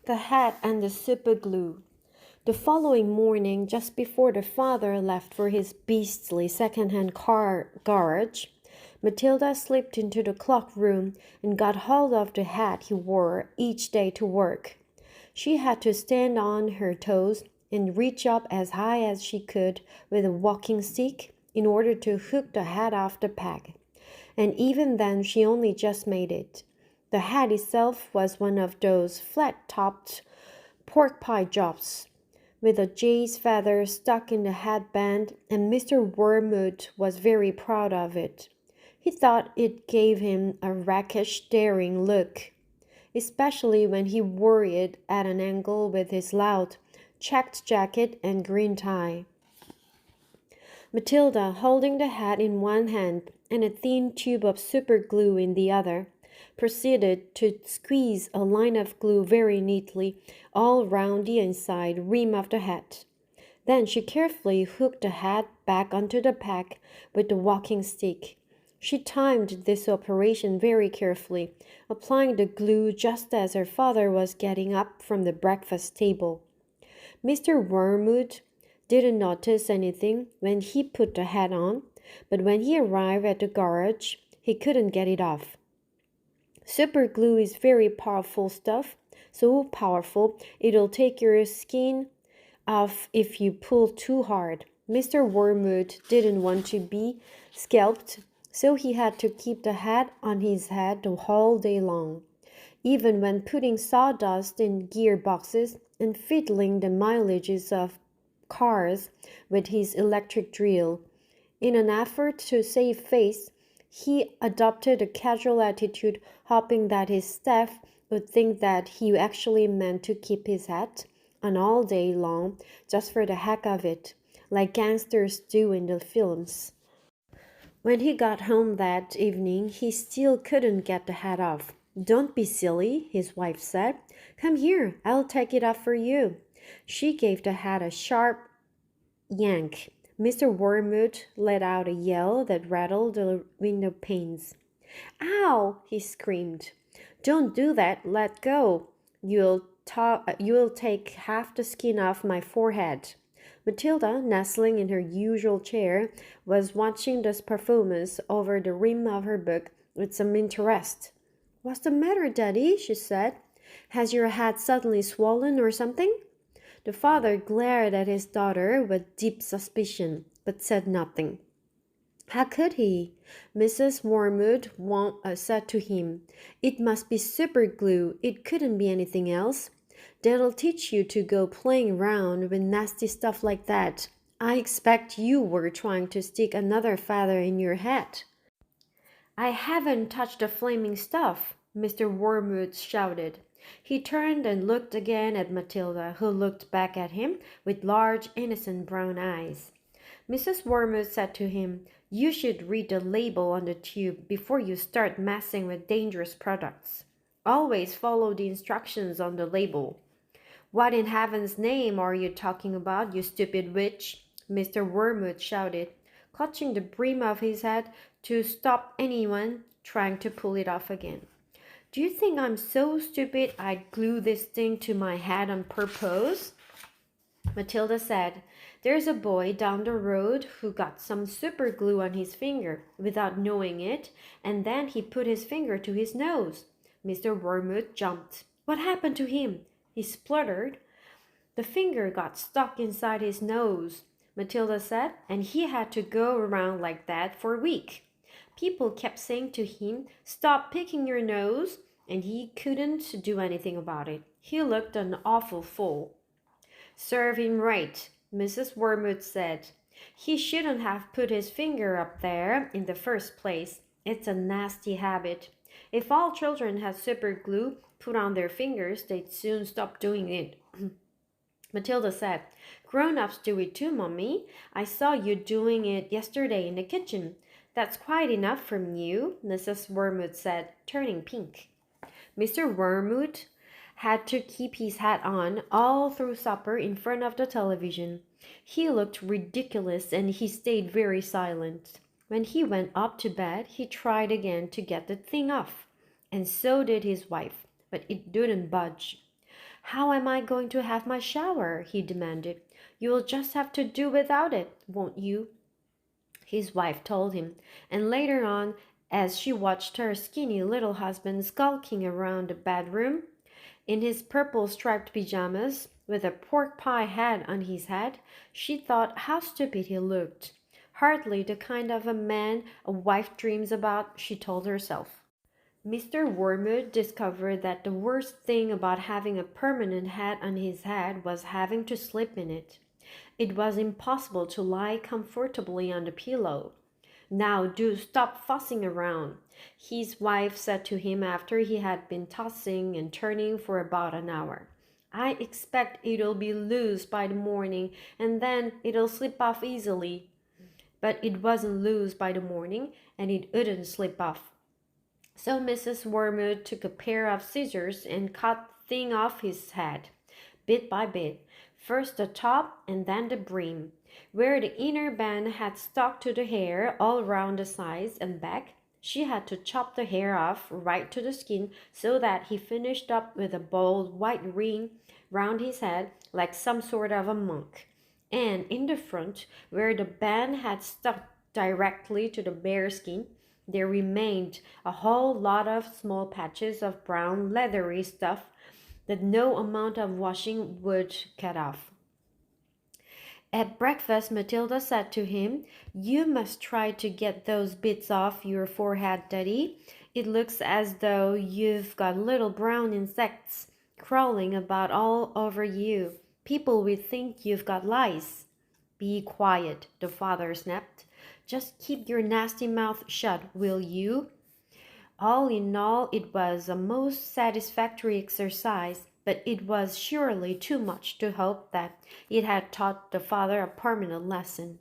The hat and the superglue. The following morning, just before the father left for his beastly second-hand car garage, Matilda slipped into the cloak room and got hold of the hat he wore each day to work. She had to stand on her toes and reach up as high as she could with a walking stick in order to hook the hat off the peg. And even then she only just made it. The hat itself was one of those flat-topped pork pie jobs, with a jay's feather stuck in the headband, and Mr. Wormwood was very proud of it. He thought it gave him a rakish, daring look, especially when he wore it at an angle with his loud checked jacket and green tie. Matilda, holding the hat in one hand and a thin tube of superglue in the other, proceeded to squeeze a line of glue very neatly all round the inside rim of the hat. Then she carefully hooked the hat back onto the peg with the walking stick. She timed this operation very carefully, applying the glue just as her father was getting up from the breakfast table. Mr. Wormwood didn't notice anything when he put the hat on, but when he arrived at the garage, he couldn't get it off. Superglue is very powerful stuff, so powerful it'll take your skin off if you pull too hard. Mr. Wormwood didn't want to be scalped, so he had to keep the hat on his head the whole day long, even when putting sawdust in gearboxes and fiddling the mileages of cars with his electric drill. In an effort to save face, he adopted a casual attitude, hoping that his staff would think that he actually meant to keep his hat on all day long just for the heck of it, like gangsters do in the films. When he got home that evening, he still couldn't get the hat off. "Don't be silly," his wife said. "Come here, I'll take it off for you." She gave the hat a sharp yank. Mr. Wormwood let out a yell that rattled the window panes. "Ow!" he screamed. "Don't do that. Let go. You'll take half the skin off my forehead." Matilda, nestling in her usual chair, was watching this performance over the rim of her book with some interest. "What's the matter, Daddy?" she said. "Has your hat suddenly swollen or something?" The father glared at his daughter with deep suspicion, but said nothing. "How could he?" Mrs. Wormwood said to him. "It must be superglue. It couldn't be anything else. That'll teach you to go playing around with nasty stuff like that. I expect you were trying to stick another feather in your hat." "I haven't touched the flaming stuff," Mr. Wormwood shouted. He turned and looked again at Matilda, who looked back at him with large, innocent brown eyes. Mrs. Wormwood said to him, "You should read the label on the tube before you start messing with dangerous products. Always follow the instructions on the label." "What in heaven's name are you talking about, you stupid witch?" Mr. Wormwood shouted, clutching the brim of his hat to stop anyone trying to pull it off again. "Do you think I'm so stupid I'd glue this thing to my hat on purpose?" Matilda said, "There's a boy down the road who got some super glue on his finger without knowing it, and then he put his finger to his nose." Mr. Wormwood jumped. "What happened to him?" he spluttered. "The finger got stuck inside his nose," Matilda said, "and he had to go around like that for a week. People kept saying to him, 'Stop picking your nose,' and he couldn't do anything about it. He looked an awful fool." "Serve him right," Mrs. Wormwood said. "He shouldn't have put his finger up there in the first place. It's a nasty habit. If all children had super glue put on their fingers, they'd soon stop doing it." Matilda said, "Grown-ups do it too, Mummy. I saw you doing it yesterday in the kitchen." "That's quite enough from you," Mrs. Wormwood said, turning pink. Mr. Wormwood had to keep his hat on all through supper in front of the television. He looked ridiculous and he stayed very silent. When he went up to bed, he tried again to get the thing off, and so did his wife, but it didn't budge. How am I going to have my shower? He demanded. You'll just have to do without it, won't you? His wife told him, and later on, as she watched her skinny little husband skulking around the bedroom, in his purple striped pajamas, with a pork pie hat on his head, she thought how stupid he looked. Hardly the kind of a man a wife dreams about, she told herself. Mr. Wormwood discovered that the worst thing about having a permanent hat on his head was having to sleep in it. It was impossible to lie comfortably on the pillow. Now do stop fussing around, his wife said to him after he had been tossing and turning for about an hour. I expect it'll be loose by the morning, and then it'll slip off easily. But it wasn't loose by the morning, and it wouldn't slip off. So Mrs. Wormwood took a pair of scissors and cut the thing off his head, bit by bit, first the top and then the brim. Where the inner band had stuck to the hair all round the sides and back, she had to chop the hair off right to the skin so that he finished up with a bold white ring round his head like some sort of a monk. And in the front, where the band had stuck directly to the bare skin, there remained a whole lot of small patches of brown leathery stuff that no amount of washing would cut off. At breakfast, Matilda said to him, You must try to get those bits off your forehead, Daddy. It looks as though you've got little brown insects crawling about all over you. People will think you've got lice. Be quiet, the father snapped. Just keep your nasty mouth shut, will you? All in all, it was a most satisfactory exercise, but it was surely too much to hope that it had taught the father a permanent lesson.